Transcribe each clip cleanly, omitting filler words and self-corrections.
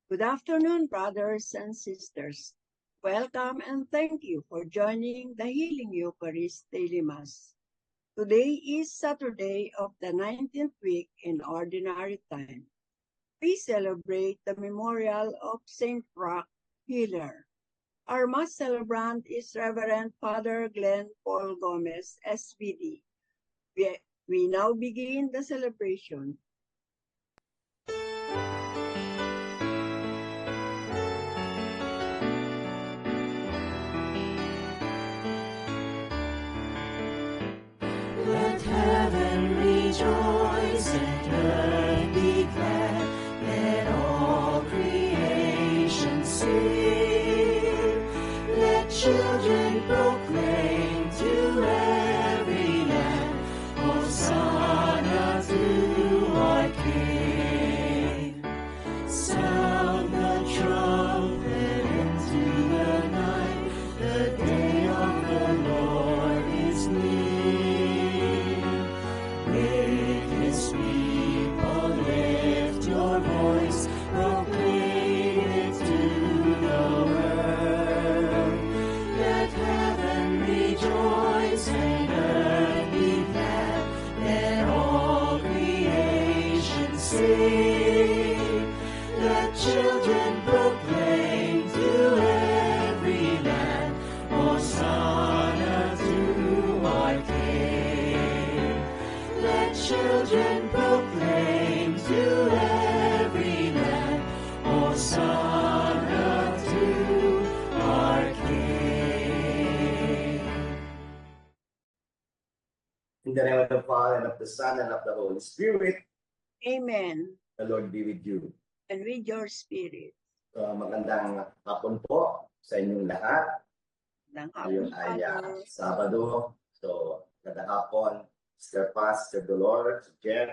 Good afternoon, brothers and sisters. Welcome and thank you for joining the Healing Eucharist Daily Mass. Today is Saturday of the 19th week in Ordinary Time. We celebrate the memorial of Saint Roch Healer. Our Mass celebrant is Reverend Father Glenn Paul Gomez, SVD. We now begin the celebration. Let heaven rejoice and earth be glad. Let all creation sing. Let children proclaim to every land, Hosanna to our King. Sound the trumpet into the night. The day of the Lord is near. People lift your voice, proclaim it to the world. Let heaven rejoice and earth be glad. Let all creation sing. Let children proclaim to every land, Hosanna to our King. Let children proclaim to every land, Hosanna to our King. In the name of the Father, and of the Son, and of the Holy Spirit. Amen. The Lord be with you. And with your spirit. Magandang hapon po sa inyong lahat. Ngayon ay Sabado. So, magandang hapon, Sister Paz, Sister Dolores, Jeff.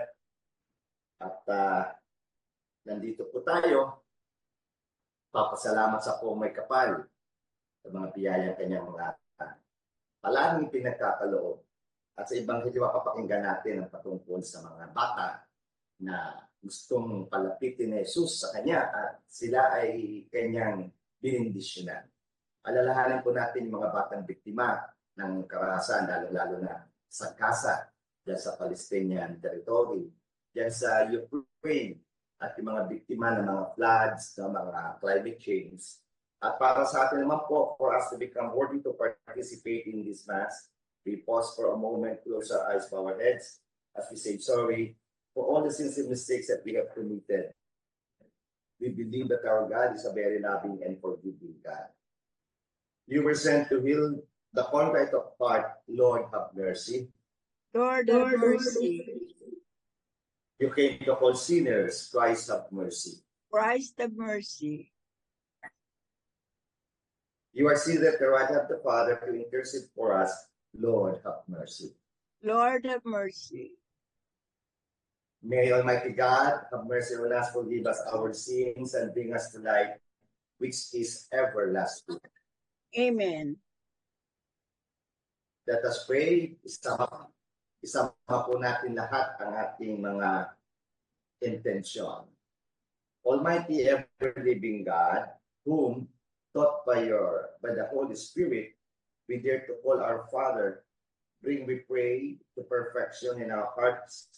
At nandito po tayo. Papasalamat sa po may kapal sa mga biyayang kanyang mga palaging pinagkakaloob. At sa Ebanghelyo, papakinggan natin ang patungkol sa mga bata na gustong palapitin ni Jesus sa kanya at sila ay kanyang binindisyonan. Alalahanin po natin yung mga batang biktima ng karahasan, lalo-lalo na sa Gaza, dyan sa Palestinian territory, dyan sa Ukraine, at yung mga biktima ng mga floods, ng mga climate change. At para sa atin naman po, for us to become worthy to participate in this Mass, we pause for a moment, close our eyes, bow our heads, as we say sorry for all the sins and mistakes that we have committed. We believe that our God is a very loving and forgiving God. You were sent to heal the contrite of heart. Lord, have mercy. Lord, have mercy. You came to call sinners. Christ, have mercy. Christ, have mercy. You are seated at the right hand of the Father to intercede for us. Lord, have mercy. Lord, have mercy. May Almighty God have mercy on us, forgive us our sins, and bring us to life, which is everlasting. Amen. Let us pray. Isama po natin lahat ang ating mga intensyon. Almighty ever-living God, whom, taught by the Holy Spirit, we dare to call our Father, bring, we pray, to perfection in our hearts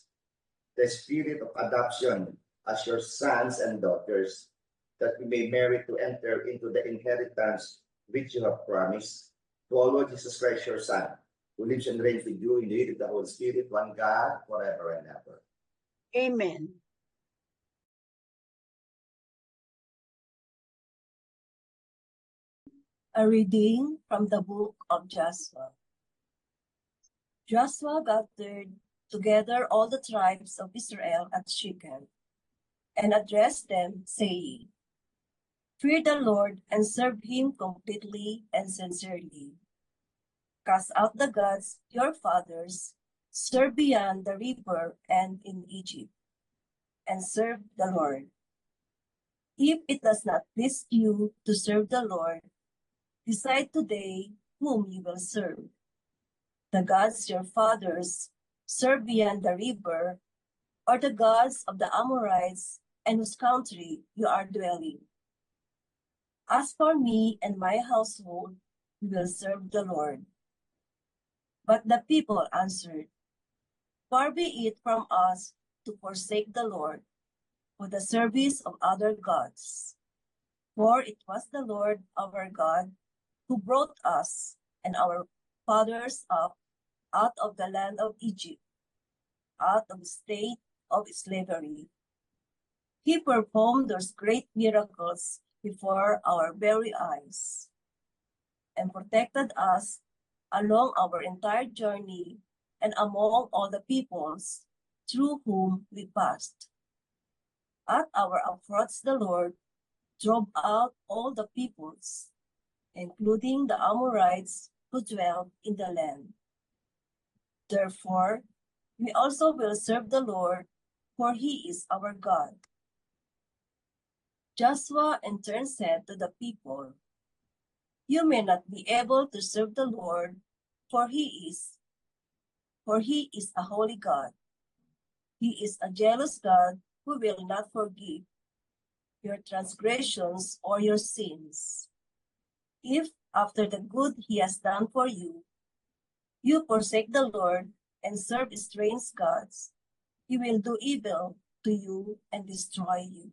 the spirit of adoption as your sons and daughters, that we may merit to enter into the inheritance which you have promised. To our Lord Jesus Christ, your Son, who lives and reigns with you in the unity of the Holy Spirit, one God, forever and ever. Amen. A reading from the book of Joshua. Joshua gathered together all the tribes of Israel at Shechem and addressed them, saying, Fear the Lord and serve him completely and sincerely. Cast out the gods your fathers served beyond the river and in Egypt, and serve the Lord. If it does not please you to serve the Lord, decide today whom you will serve. The gods your fathers served beyond the river, or the gods of the Amorites and whose country you are dwelling. As for me and my household, we will serve the Lord. But the people answered, Far be it from us to forsake the Lord for the service of other gods. For it was the Lord our God who brought us and our fathers up out of the land of Egypt, out of the state of slavery. He performed those great miracles before our very eyes and protected us along our entire journey and among all the peoples through whom we passed. At our approach, the Lord drove out all the peoples, including the Amorites who dwelled in the land. Therefore, we also will serve the Lord, for he is our God. Joshua in turn said to the people, You may not be able to serve the Lord, for he is a holy God. He is a jealous God who will not forgive your transgressions or your sins. If, after the good he has done for you, you forsake the Lord and serve strange gods, he will do evil to you and destroy you.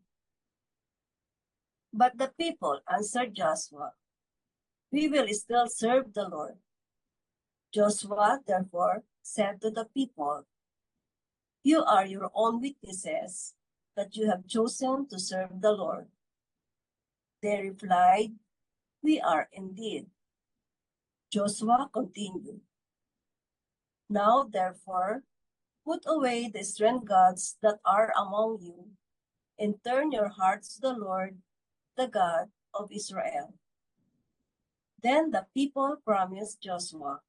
But the people answered Joshua, We will still serve the Lord. Joshua therefore said to the people, You are your own witnesses that you have chosen to serve the Lord. They replied, We are indeed. Joshua continued, Now therefore, put away the strange gods that are among you, and turn your hearts to the Lord, the God of Israel. Then the people promised Joshua,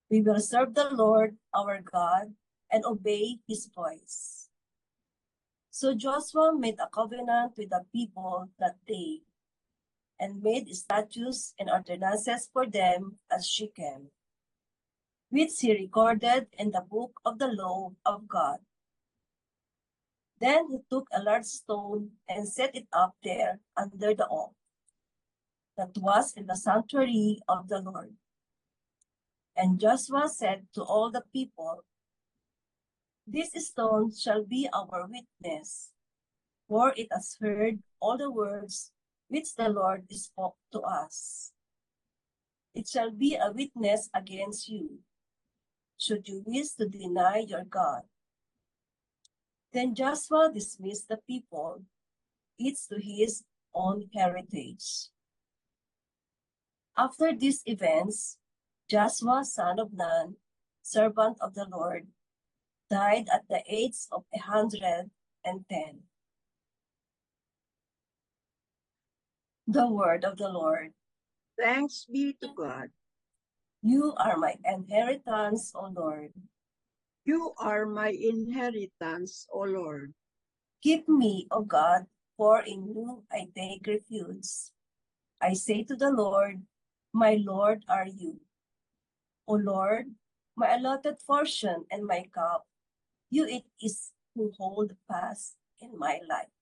We will serve the Lord our God and obey his voice. So Joshua made a covenant with the people that day, and made statutes and ordinances for them at Shechem, which he recorded in the book of the law of God. Then he took a large stone and set it up there under the oak that was in the sanctuary of the Lord. And Joshua said to all the people, This stone shall be our witness, for it has heard all the words which the Lord spoke to us. It shall be a witness against you, should you wish to deny your God. Then Joshua dismissed the people, each to his own heritage. After these events, Joshua, son of Nun, servant of the Lord, died at the age of 110. The word of the Lord. Thanks be to God. You are my inheritance, O Lord. You are my inheritance, O Lord. Keep me, O God, for in you I take refuge. I say to the Lord, My Lord are you. O Lord, my allotted portion and my cup, you it is who hold fast in my life.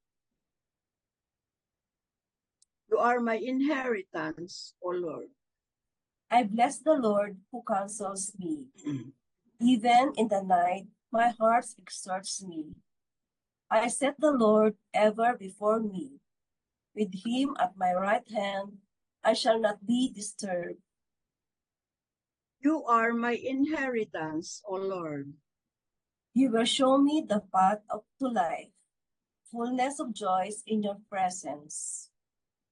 You are my inheritance, O Lord. I bless the Lord who counsels me. Even in the night, my heart exhorts me. I set the Lord ever before me. With him at my right hand, I shall not be disturbed. You are my inheritance, O Lord. You will show me the path to life, fullness of joys in your presence,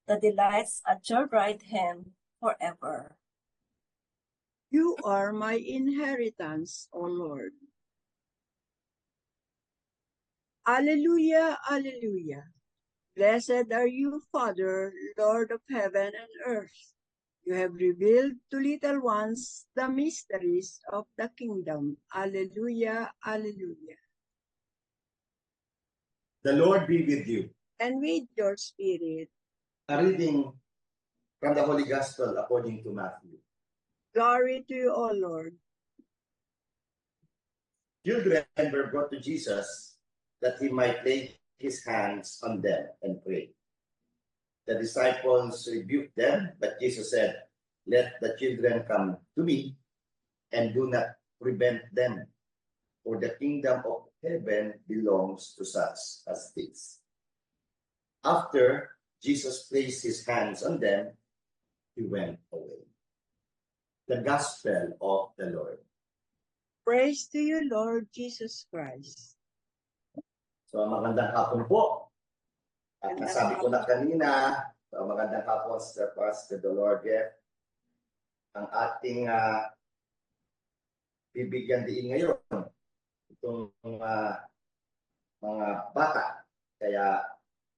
the delights at your right hand forever. You are my inheritance, O Lord. Alleluia, alleluia. Blessed are you, Father, Lord of heaven and earth. You have revealed to little ones the mysteries of the kingdom. Alleluia, alleluia. The Lord be with you. And with your spirit. A reading from the Holy Gospel according to Matthew. Glory to you, O Lord. Children were brought to Jesus that he might lay his hands on them and pray. The disciples rebuked them, but Jesus said, "Let the children come to me and do not prevent them, for the kingdom of heaven belongs to such as this." After Jesus placed his hands on them, he went away. The Gospel of the Lord. Praise to you, Lord Jesus Christ. So magandang hapon po. At nasabi ko na kanina, magandang hapon, Sir Pastor Dolor Jeff. Ang ating bibigyan diin ngayon, itong mga bata. Kaya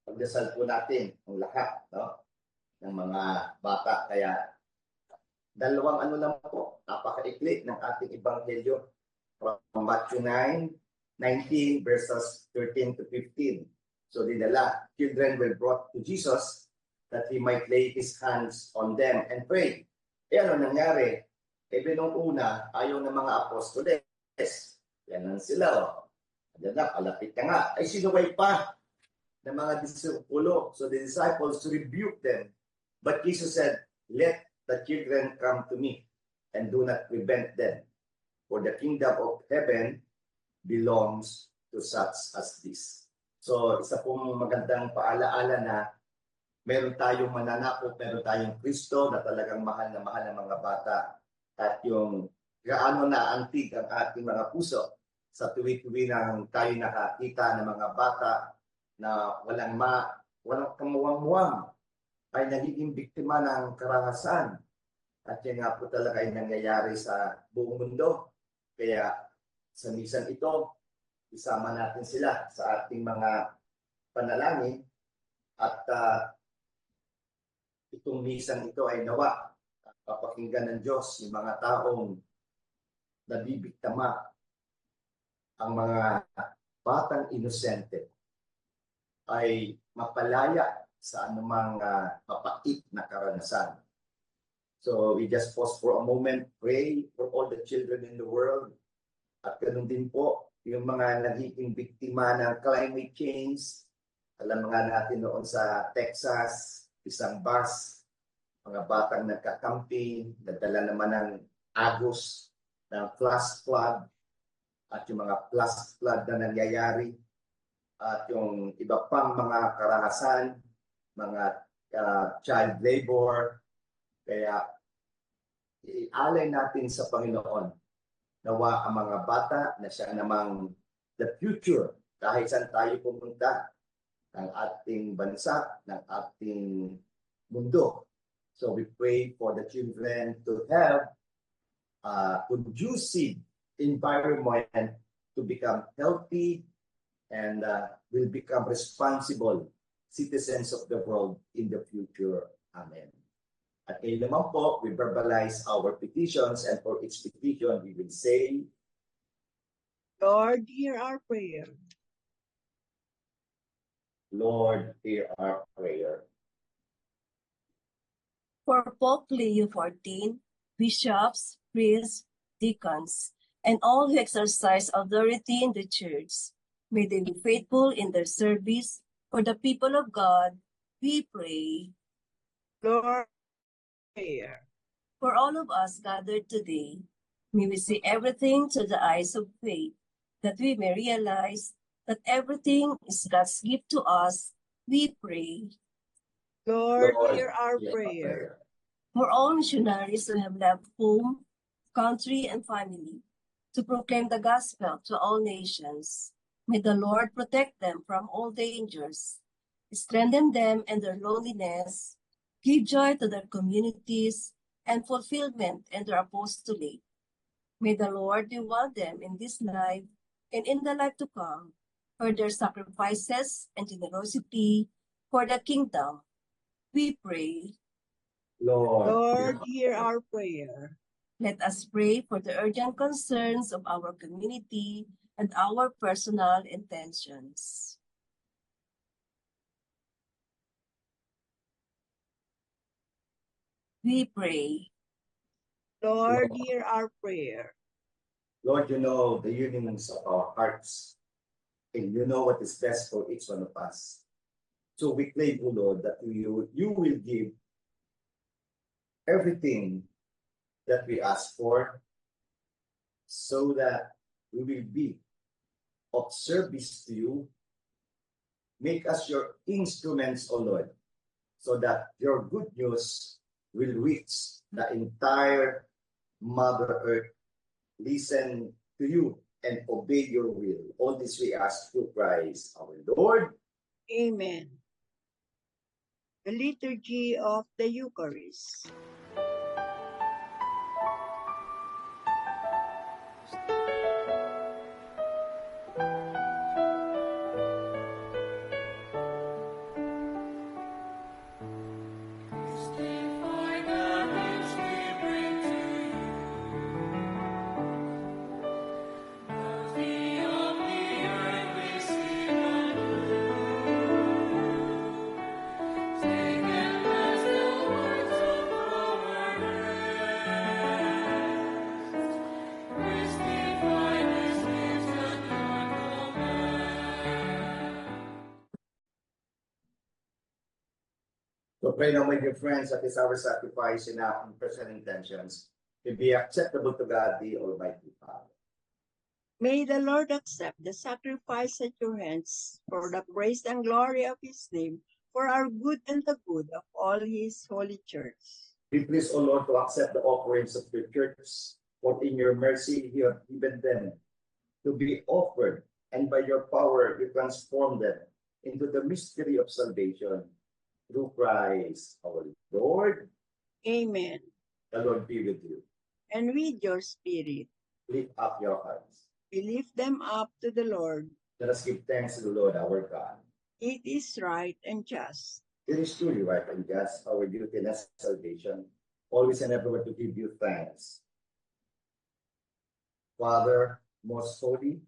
pagdasal po natin ang lahat, no, ng mga bata. Kaya dalawang ano lang po, napakaikli ng ating ebanghelyo from Matthew 9:19 verses 13 to 15. So dinala, children were brought to Jesus that he might lay his hands on them and pray. Eh ano nangyari? Nung una, ayaw ng mga apostoles. Yan lang sila. Diyan na, palapit ka nga. Ay sinuway pa ng mga disipulo. So the disciples rebuked them. But Jesus said, "Let the children come to me and do not prevent them. For the kingdom of heaven belongs to such as this." So, isa pong magandang paalaala na meron tayong mananakop, meron tayong Kristo na talagang mahal na mahal ng mga bata. At yung gaano na antig ang ating mga puso sa tuwi-tuwi nang tayo nakakita ng mga bata na walang kamuwang-muwang ay nagiging biktima ng karahasan. At yan nga po talaga ay nangyayari sa buong mundo. Kaya sa misan ito, isama natin sila sa ating mga panalangin at itong misang ito ay nawa papakinggan ng Diyos yung mga taong nabibiktima, ang mga batang inosente ay mapalaya sa anumang mapait na karanasan. So we just pause for a moment, pray for all the children in the world. At ganun din po, yung mga nagiging biktima ng climate change. Alam nga natin noon sa Texas, isang bus, mga batang nagka-camping, nagdala naman ng agos, ng flash flood, at yung mga flash flood na nangyayari, at yung iba pang mga karahasan, mga child labor. Kaya ialay natin sa Panginoon nawa ang mga bata na siya namang the future kahit saan tayo pumunta ng ating bansa, ng ating mundo. So we pray for the children to have a conducive environment to become healthy and will become responsible citizens of the world in the future. Amen. At ngayon naman po, we verbalize our petitions, and for each petition, we will say, Lord, hear our prayer. Lord, hear our prayer. For Pope Leo XIV, bishops, priests, deacons, and all who exercise authority in the church, may they be faithful in their service. For the people of God, we pray. Lord, prayer. For all of us gathered today, may we see everything through the eyes of faith, that we may realize that everything is God's gift to us. We pray. Lord, hear our prayer. For all missionaries who have left home, country, and family to proclaim the gospel to all nations, may the Lord protect them from all dangers, strengthen them in their loneliness, give joy to their communities, and fulfillment in their apostolate. May the Lord reward them in this life and in the life to come for their sacrifices and generosity for the kingdom. We pray. Lord, hear our prayer. Let us pray for the urgent concerns of our community and our personal intentions. We pray. Lord, hear our prayer. Lord, you know the yearnings of our hearts, and you know what is best for each one of us. So we claim, O Lord, that you will give everything that we ask for, so that we will be of service to you. Make us your instruments, O Lord, so that your good news will reach the entire Mother Earth. Listen to you and obey your will. All this we ask through Christ our Lord. Amen. The Liturgy of the Eucharist. So pray now, my dear friends, that is our sacrifice in our present intentions to be acceptable to God, the Almighty Father. May the Lord accept the sacrifice at your hands for the praise and glory of his name, for our good and the good of all his holy church. Be pleased, O Lord, to accept the offerings of your church, for in your mercy you have given them to be offered, and by your power you transform them into the mystery of salvation. Through Christ our Lord. Amen. The Lord be with you. And with your spirit. Lift up your hearts. We lift them up to the Lord. Let us give thanks to the Lord our God. It is right and just. It is truly right and just, our duty and salvation, always and everywhere to give you thanks. Father, most holy,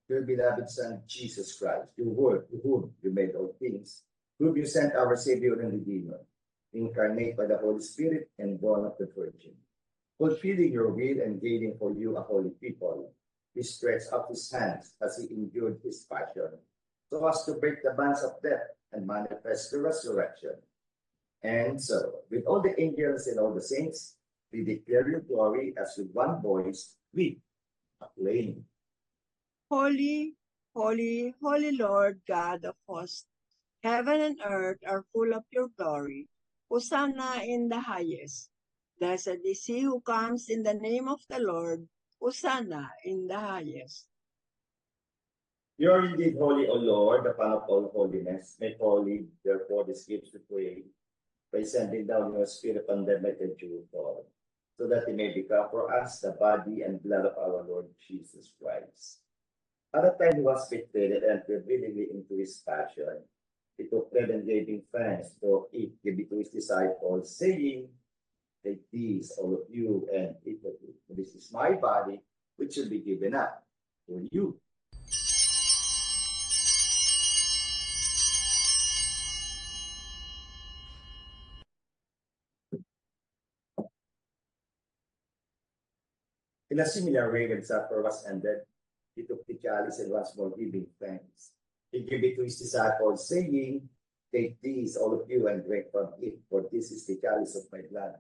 your beloved Son, Jesus Christ, your word, to whom you made all things, whom you sent our Savior and Redeemer, incarnate by the Holy Spirit and born of the Virgin, fulfilling your will and gaining for you a holy people. He stretched out his hands as he endured his passion, so as to break the bands of death and manifest the resurrection. And so, with all the angels and all the saints, we declare your glory as with one voice we acclaim. Holy, holy, holy Lord God of hosts, heaven and earth are full of your glory. Hosanna in the highest. Blessed is he who comes in the name of the Lord. Hosanna in the highest. You are indeed holy, O Lord, the Father of all holiness. Make holy, therefore, these gifts to pray, by sending down your Spirit on them like a dew fall, so that he may become for us the body and blood of our Lord Jesus Christ. At the time he was betrayed and entered willingly into his passion, he took bread and gave him thanks, to eat, gave it to his disciples, saying, "Take these, all of you, and eat of it. This is my body, which will be given up for you." In a similar way, when supper was ended, he took the chalice and once more giving thanks. He gave it to his disciples, saying, "Take these, all of you, and drink from it, for this is the chalice of my blood,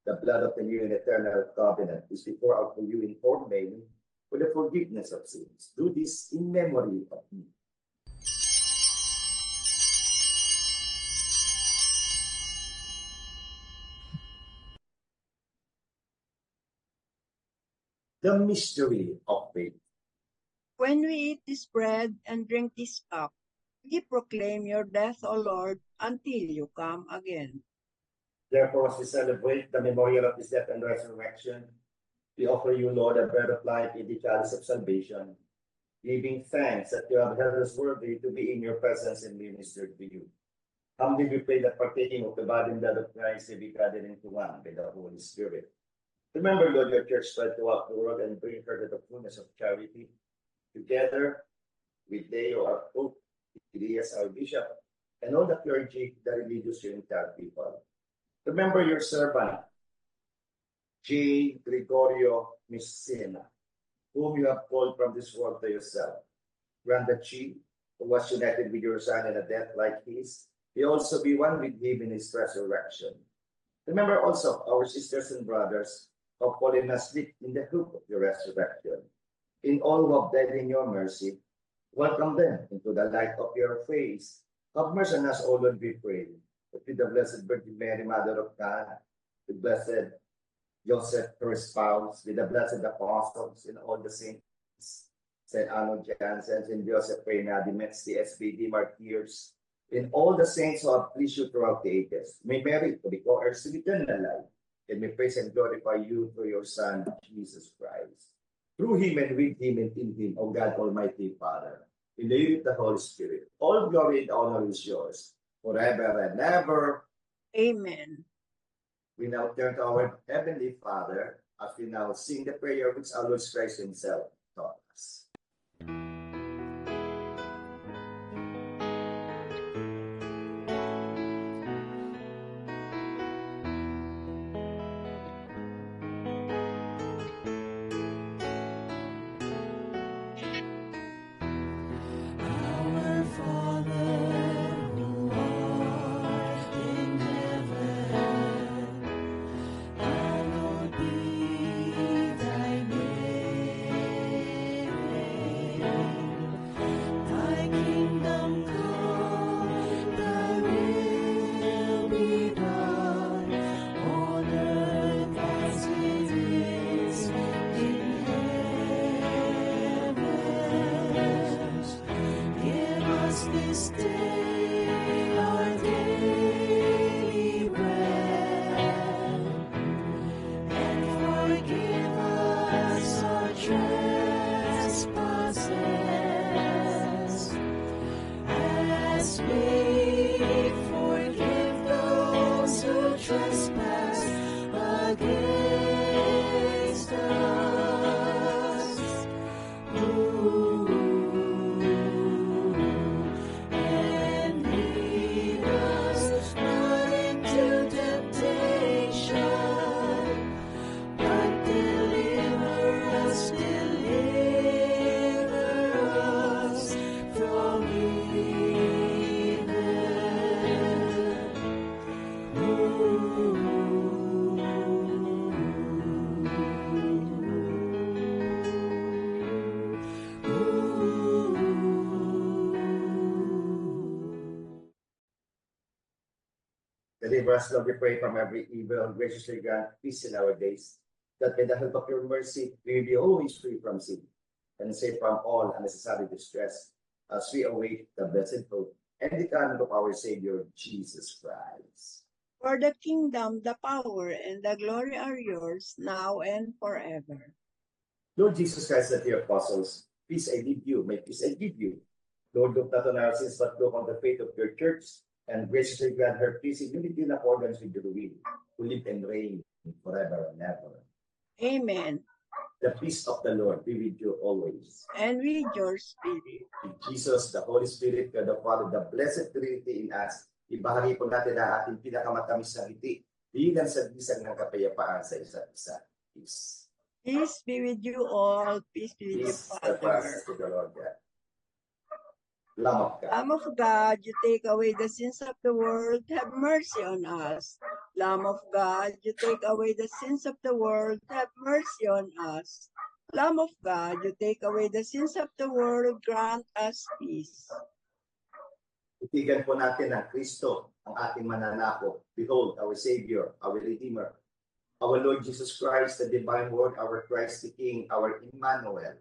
the blood of the new and eternal covenant, which we pour out for you in form for the forgiveness of sins. Do this in memory of me." The mystery of faith. When we eat this bread and drink this cup, we proclaim your death, O Lord, until you come again. Therefore, as we celebrate the memorial of his death and resurrection, we offer you, Lord, a bread of life in the chalice of salvation, giving thanks that you have held us worthy to be in your presence and ministered to you. Humbly we pray that partaking of the body and blood of Christ may be gathered into one by the Holy Spirit. Remember, Lord, your church spread throughout the world and bring her to the fullness of charity. Together with Leo, our Pope, Elias, our Bishop, and all the clergy, the religious, your entire people. Remember your servant, J. Gregorio Messina, whom you have called from this world to yourself. Grant that she, who was united with your Son in a death like his, we also be one with him in his resurrection. Remember also our sisters and brothers who have fallen asleep in the hope of your resurrection. In all who have died in your mercy, welcome them into the light of your face. Have mercy on us, O Lord, we pray. That with the Blessed Virgin Mary, Mother of God, the Blessed Joseph, her spouse, with the blessed apostles and all the saints, Saint Arnold Janssen, Saint Joseph Reina, the Metz, the SBD martyrs, in all the saints who have pleased you throughout the ages, may merit to be co-heirs to eternal life, and may praise and glorify you through your Son, Jesus Christ. Through him and with him and in him, O God, Almighty Father, in the unity of the Holy Spirit, all glory and honor is yours, forever and ever. Amen. We now turn to our Heavenly Father as we now sing the prayer which our Lord Christ himself taught us. Our Father, who art in heaven, hallowed be thy name. Thy kingdom come, thy will be done, on earth as it is in heaven. Give us this day our daily bread, and forgive us our trespasses, as we forgive those who trespass against us. And lead us not into temptation, but deliver us from Deliver us, Lord, we pray, from every evil, and graciously grant peace in our days, that by the help of your mercy we may be always free from sin, and safe from all unnecessary distress, as we await the blessed hope and the coming of our Savior, Jesus Christ. For the kingdom, the power, and the glory are yours, now and forever. Lord Jesus Christ said to your apostles, peace I leave you, my peace I give you. Lord, look not on our sins, but look on the faith of your church, and graciously grant her peace in unity in accordance with your will, who live and reign forever and ever. Amen. The peace of the Lord be with you always. And with your spirit. With Jesus, the Holy Spirit, God the Father, the Blessed Trinity in us, ibahagi po natin ang ating pinakamatamis na ngiti bilang sagisag ng kapayapaan sa isa't isa. Peace. Peace be with you all. Peace be with you, Peace, Father. to the Lord God. Lamb of God. Lamb of God, you take away the sins of the world, have mercy on us. Lamb of God, you take away the sins of the world, have mercy on us. Lamb of God, you take away the sins of the world, grant us peace. Itigan po natin ang Kristo, ang ating mananako. Behold, our Savior, our Redeemer, our Lord Jesus Christ, the Divine Word, our Christ the King, our Emmanuel.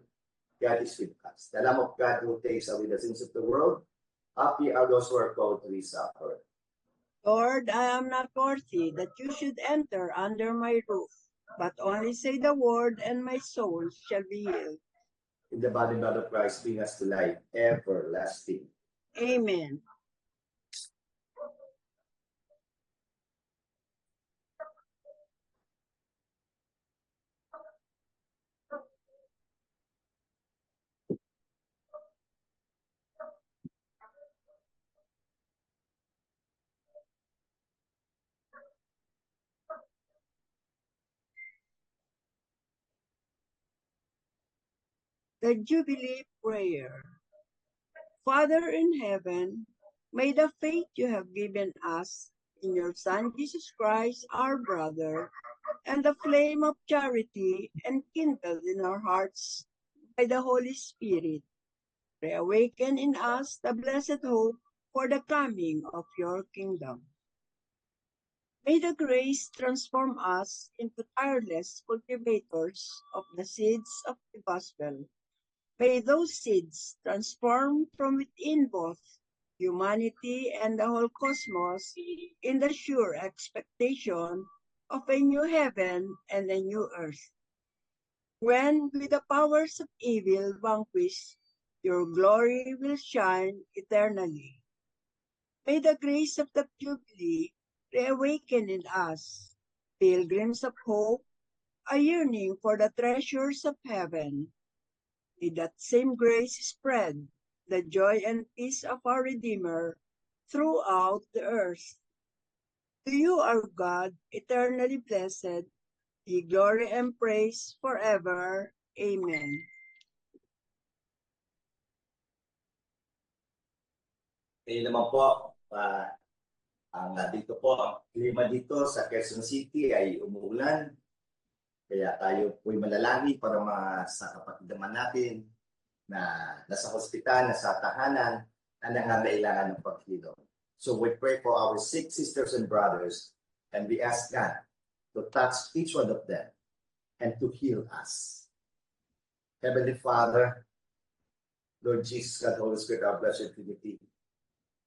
God is with us. The Lamb of God who takes away the sins of the world. Happy are those who are called to his supper. Lord, I am not worthy that you should enter under my roof, but only say the word and my soul shall be healed. In the body and blood of Christ, bring us to life everlasting. Amen. The Jubilee Prayer. Father in heaven, May the faith you have given us in your Son Jesus Christ, our brother, and the flame of charity enkindled in our hearts by the Holy Spirit, reawaken in us the blessed hope for the coming of your kingdom. May the grace transform us into tireless cultivators of the seeds of the gospel. May those seeds transform from within both humanity and the whole cosmos in the sure expectation of a new heaven and a new earth, when with the powers of evil vanquished, your glory will shine eternally. May the grace of the Jubilee reawaken in us, pilgrims of hope, a yearning for the treasures of heaven. May that same grace spread the joy and peace of our Redeemer throughout the earth. To you, our God, eternally blessed, be glory and praise forever. Amen. Ngayon naman po, dito po, ang klima dito sa Quezon City ay umuulan. Kaya tayo po'y manalangin para sa kapatid naman natin na nasa hospital, nasa tahanan, na nangangailangan ng paghilom. So we pray for our sick sisters and brothers, and we ask God to touch each one of them and to heal us. Heavenly Father, Lord Jesus, God, Holy Spirit, our blessed Trinity,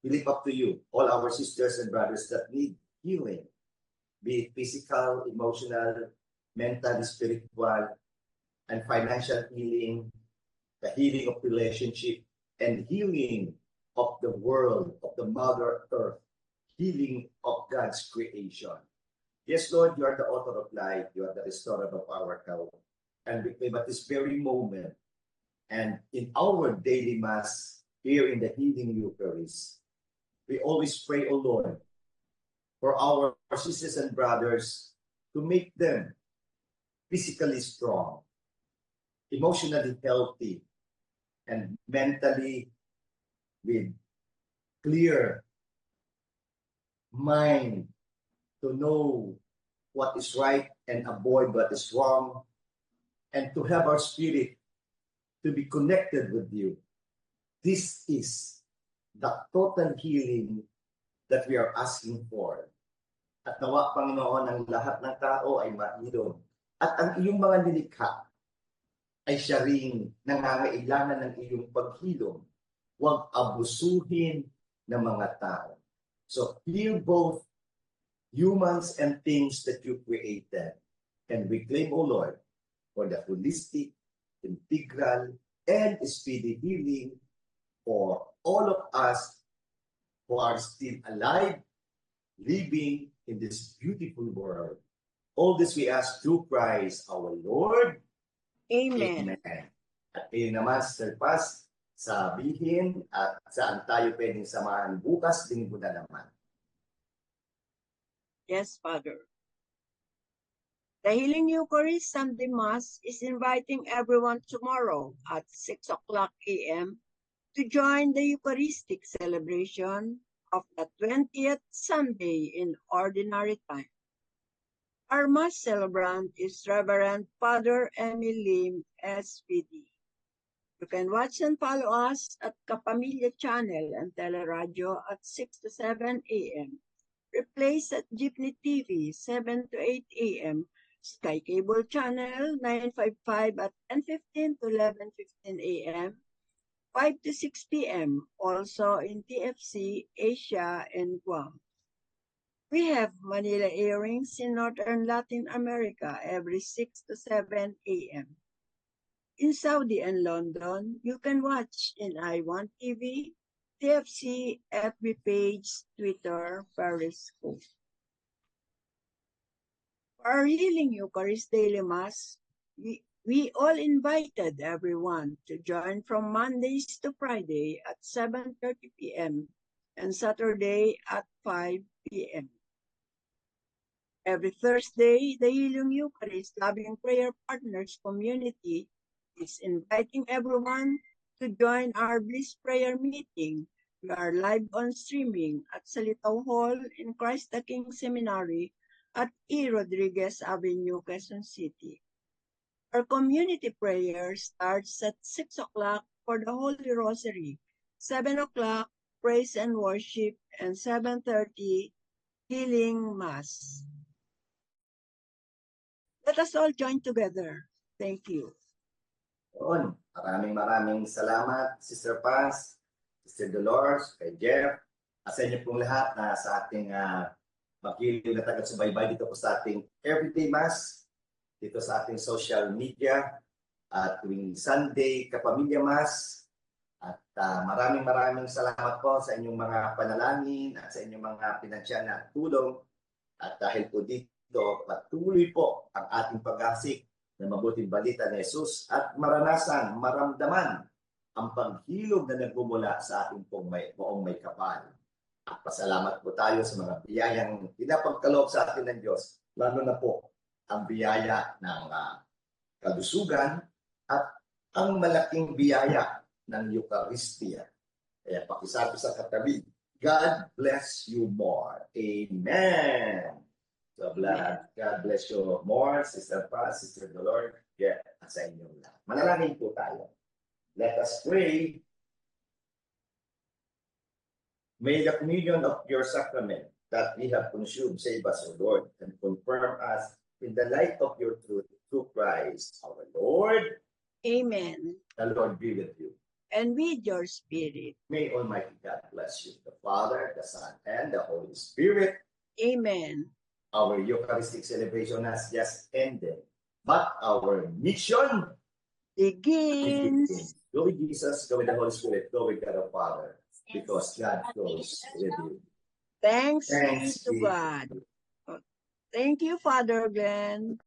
we lift up to you all our sisters and brothers that need healing, be it physical, emotional, mental, spiritual, and financial healing, the healing of relationship, and healing of the world, of the Mother Earth, healing of God's creation. Yes, Lord, you are the author of life, you are the restorer of our health. And we claim at this very moment, and in our daily Mass, here in the Healing Eucharist, we always pray, O Lord, for our sisters and brothers to make them physically strong, emotionally healthy, and mentally with clear mind to know what is right and avoid what is wrong, and to have our spirit to be connected with you. This is the total healing that we are asking for. At nawa, Panginoon, ang lahat ng tao ay mailog. At ang iyong mga nilikha ay siya ring nangangailangan ng iyong paghilom. Huwag abusuhin ng mga tao. So heal both humans and things that you created. And we claim, O Lord, for the holistic, integral, and speedy healing for all of us who are still alive, living in this beautiful world. All this we ask through Christ our Lord. Amen. Amen. At kayo naman, Sir Paz, sabihin at saan tayo pwedeng samahan bukas, linggo na naman. Yes, Father. The Healing Eucharist Sunday Mass is inviting everyone tomorrow at 6 o'clock a.m. to join the Eucharistic celebration of the 20th Sunday in Ordinary Time. Our Mass celebrant is Reverend Father Emil Lim, SVD. You can watch and follow us at Kapamilya Channel and Teleradio at 6 to 7 a.m. Replace at Jeepney TV 7 to 8 a.m. Sky Cable Channel 955 at 10:15 to 11:15 a.m. 5 to 6 p.m. also in TFC, Asia, and Guam. We have Manila airings in Northern Latin America every 6 to 7 a.m. In Saudi and London, you can watch in I1 TV, TFC, FB page, Twitter, Periscope. For our Healing Eucharist Daily Mass, we all invited everyone to join from Mondays to Friday at 7:30 p.m. and Saturday at 5 p.m. Every Thursday, the Healing Eucharist Loving Prayer Partners community is inviting everyone to join our Bliss Prayer meeting, We are live on streaming at Salitaw Hall in Christ the King Seminary at E. Rodriguez Avenue, Quezon City. Our community prayer starts at 6 o'clock for the Holy Rosary, 7 o'clock praise and worship, and 7:30 healing mass. Let us all join together. Thank you. Yun. Maraming salamat, Sister Paz, Sister Dolores, kay Jeff, at sa inyo pong lahat na sa ating magiliw na taga-subaybay dito po sa ating everyday mass, dito sa ating social media, at tuwing Sunday, Kapamilya Mass. At maraming salamat po sa inyong mga panalangin at sa inyong mga pinansyal na tulong. At dahil po dito, patuloy po ang ating pag-asik na mabuting balita ni Jesus at maramdaman ang paghilog na nagmumula sa ating poong may kapal. At pasalamat po tayo sa mga biyayang pinapagkaloob sa atin ng Diyos, lalo na po ang biyaya ng kalusugan at ang malaking biyaya ng Eucharistia. Kaya pakisabi sa katabi, God bless you more. Amen. So, God bless you more, Sister Paz, Sister Dolores, at sa inyong lahat. Manalangin po tayo. Let us pray. May the communion of your sacrament that we have consumed save us, O Lord, and confirm us in the light of your truth through Christ, our Lord. Amen. The Lord be with you. And with your spirit. May Almighty God bless you, the Father, the Son, and the Holy Spirit. Amen. Our Eucharistic celebration has just ended, but our mission begins. Go with Jesus, go with the Holy Spirit, go with God the Father, because God goes with you. Thanks be to God. Thank you, Father Glenn.